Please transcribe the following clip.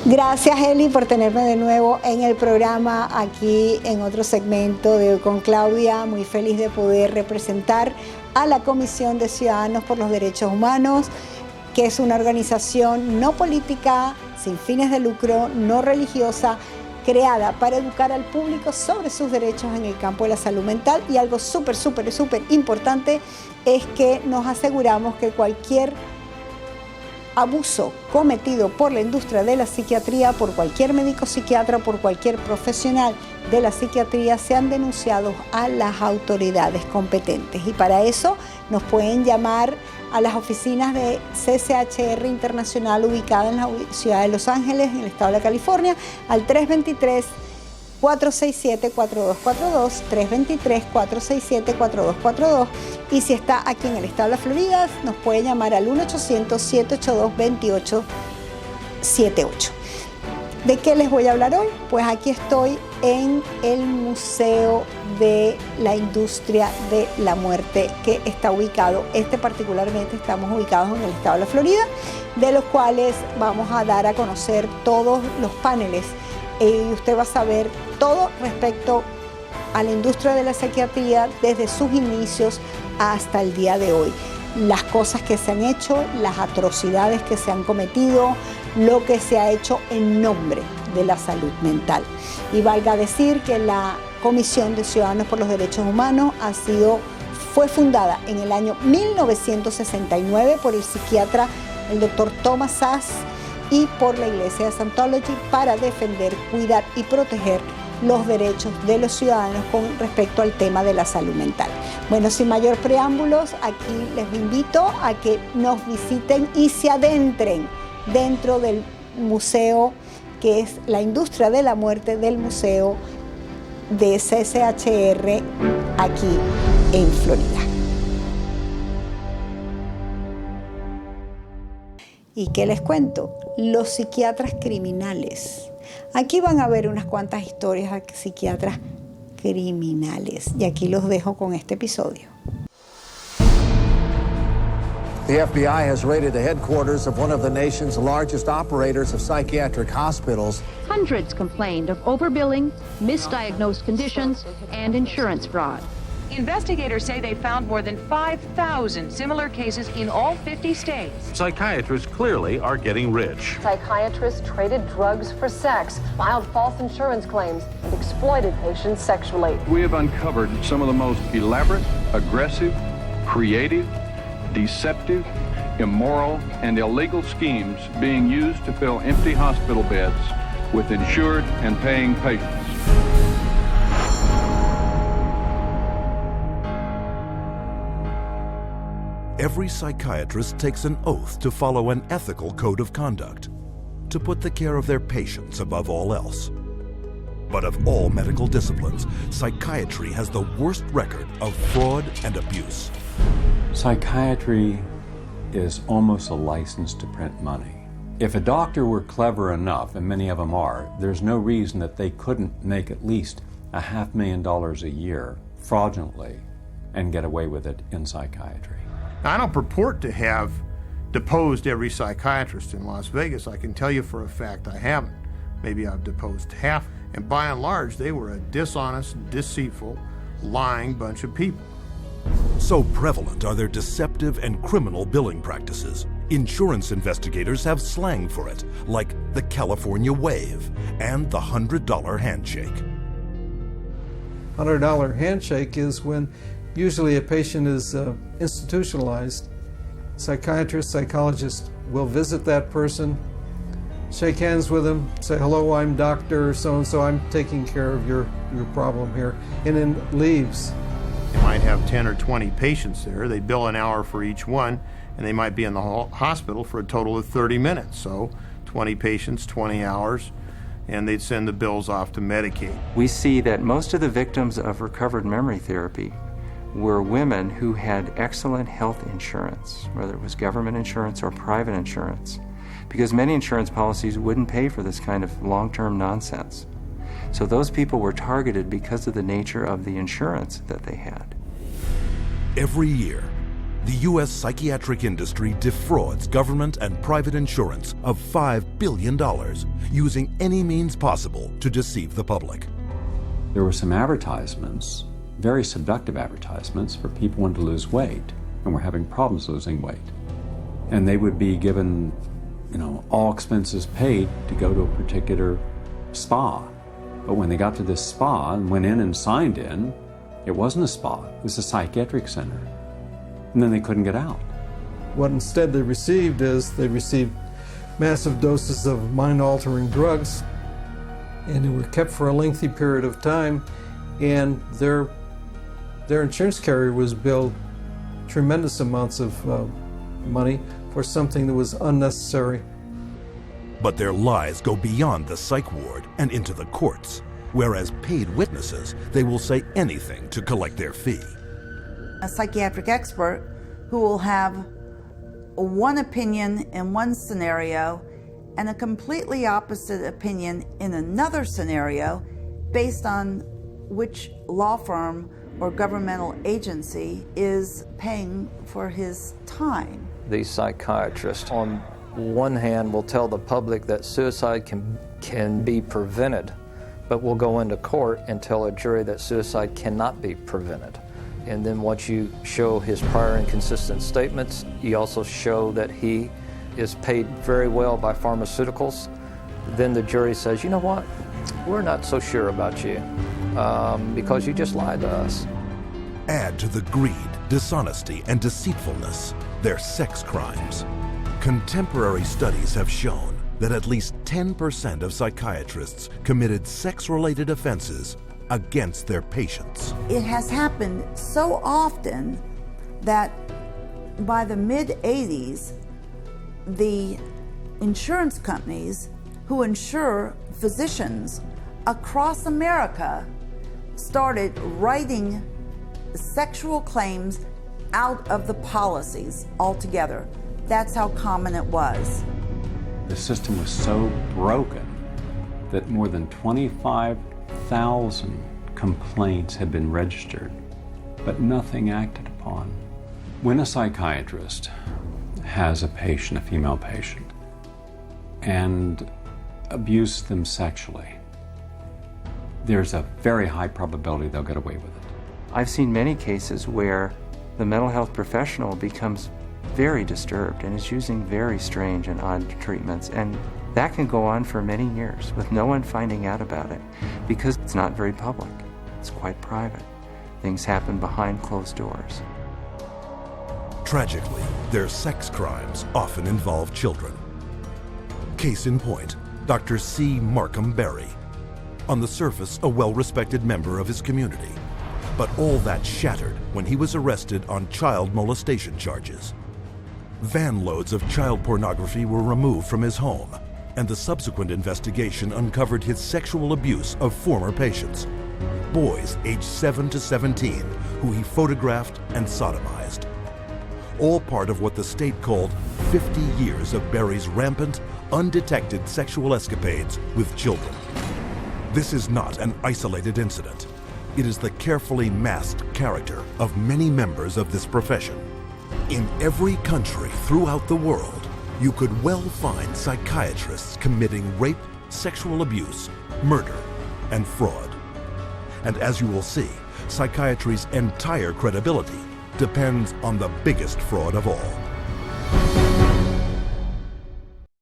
Gracias, Eli, por tenerme de nuevo en el programa, aquí en otro segmento de Hoy con Claudia. Muy feliz de poder representar a la Comisión de Ciudadanos por los Derechos Humanos, que es una organización no política, sin fines de lucro, no religiosa, creada para educar al público sobre sus derechos en el campo de la salud mental. Y algo súper importante es que nos aseguramos que cualquier abuso cometido por la industria de la psiquiatría, por cualquier médico psiquiatra, por cualquier profesional de la psiquiatría, sean denunciados a las autoridades competentes. Y para eso nos pueden llamar a las oficinas de CCHR Internacional ubicada en la ciudad de Los Ángeles, en el estado de California, al 323-467-4242, 323-467-4242. Y si está aquí en el estado de la Florida, nos puede llamar al 1-800-782-2878. ¿De qué les voy a hablar hoy? Pues aquí estoy en el Museo de la Industria de la Muerte, que está ubicado, particularmente estamos ubicados en el estado de la Florida, de los cuales vamos a dar a conocer todos los paneles. Y usted va a saber todo respecto a la industria de la psiquiatría desde sus inicios hasta el día de hoy. Las cosas que se han hecho, las atrocidades que se han cometido, lo que se ha hecho en nombre de la salud mental. Y valga decir que la Comisión de Ciudadanos por los Derechos Humanos fue fundada en el año 1969 por el psiquiatra, el doctor Thomas Szasz, y por la Iglesia de Scientology para defender, cuidar y proteger los derechos de los ciudadanos con respecto al tema de la salud mental. Bueno, sin mayor preámbulos, aquí les invito a que nos visiten y se adentren dentro del museo, que es la industria de la muerte del museo de CCHR aquí en Florida. ¿Y qué les cuento? Los psiquiatras criminales. Aquí van a ver unas cuantas historias de psiquiatras criminales. Y aquí los dejo con este episodio. The FBI has raided the headquarters of one of the nation's largest operators of psychiatric hospitals. Hundreds complained of overbilling, misdiagnosed conditions, and insurance fraud. Investigators say they found more than 5,000 similar cases in all 50 states. Psychiatrists clearly are getting rich. Psychiatrists traded drugs for sex, filed false insurance claims, and exploited patients sexually. We have uncovered some of the most elaborate, aggressive, creative, deceptive, immoral, and illegal schemes being used to fill empty hospital beds with insured and paying patients. Every psychiatrist takes an oath to follow an ethical code of conduct, to put the care of their patients above all else. But of all medical disciplines, psychiatry has the worst record of fraud and abuse. Psychiatry is almost a license to print money. If a doctor were clever enough, and many of them are, there's no reason that they couldn't make at least $500,000 a year fraudulently and get away with it in psychiatry. I don't purport to have deposed every psychiatrist in Las Vegas. I can tell you for a fact I haven't. Maybe I've deposed half. And by and large, they were a dishonest, deceitful, lying bunch of people. So prevalent are their deceptive and criminal billing practices. Insurance investigators have slang for it, like the California wave and the $100 handshake. $100 handshake is when usually a patient is institutionalized. Psychiatrists, psychologists will visit that person, shake hands with them, say, hello, I'm Dr. So-and-so, I'm taking care of your problem here, and then leaves. They might have 10 or 20 patients there. They bill an hour for each one, and they might be in the hospital for a total of 30 minutes. So 20 patients, 20 hours, and they'd send the bills off to Medicaid. We see that most of the victims of recovered memory therapy were women who had excellent health insurance, whether it was government insurance or private insurance, because many insurance policies wouldn't pay for this kind of long-term nonsense. So those people were targeted because of the nature of the insurance that they had. Every year, the U.S. psychiatric industry defrauds government and private insurance of $5 billion, using any means possible to deceive the public. There were some advertisements, very seductive advertisements, for people wanting to lose weight and were having problems losing weight. And they would be given, all expenses paid to go to a particular spa. But when they got to this spa and went in and signed in, it wasn't a spa, it was a psychiatric center. And then they couldn't get out. What instead they received massive doses of mind-altering drugs, and they were kept for a lengthy period of time, and their insurance carrier was billed tremendous amounts of money for something that was unnecessary. But their lies go beyond the psych ward and into the courts, where as paid witnesses, they will say anything to collect their fee. A psychiatric expert who will have one opinion in one scenario and a completely opposite opinion in another scenario based on which law firm or governmental agency is paying for his time. The psychiatrist, on one hand, will tell the public that suicide can be prevented, but will go into court and tell a jury that suicide cannot be prevented. And then once you show his prior inconsistent statements, you also show that he is paid very well by pharmaceuticals, then the jury says, you know what, we're not so sure about you because you just lied to us. Add to the greed, dishonesty, and deceitfulness their sex crimes. Contemporary studies have shown that at least 10% of psychiatrists committed sex-related offenses against their patients. It has happened so often that by the mid-'80s, the insurance companies who insure physicians across America started writing sexual claims out of the policies altogether. That's how common it was. The system was so broken that more than 25,000 complaints had been registered, but nothing acted upon. When a psychiatrist has a patient, a female patient, and abuses them sexually, there's a very high probability they'll get away with it. I've seen many cases where the mental health professional becomes very disturbed and is using very strange and odd treatments, and that can go on for many years with no one finding out about it because it's not very public. It's quite private. Things happen behind closed doors. Tragically, their sex crimes often involve children. Case in point, Dr. C. Markham Berry. On the surface, a well-respected member of his community. But all that shattered when he was arrested on child molestation charges. Van loads of child pornography were removed from his home, and the subsequent investigation uncovered his sexual abuse of former patients, boys aged 7 to 17, who he photographed and sodomized. All part of what the state called 50 years of Berry's rampant, undetected sexual escapades with children. This is not an isolated incident. It is the carefully masked character of many members of this profession. In every country throughout the world, you could well find psychiatrists committing rape, sexual abuse, murder, and fraud. And as you will see, psychiatry's entire credibility depends on the biggest fraud of all: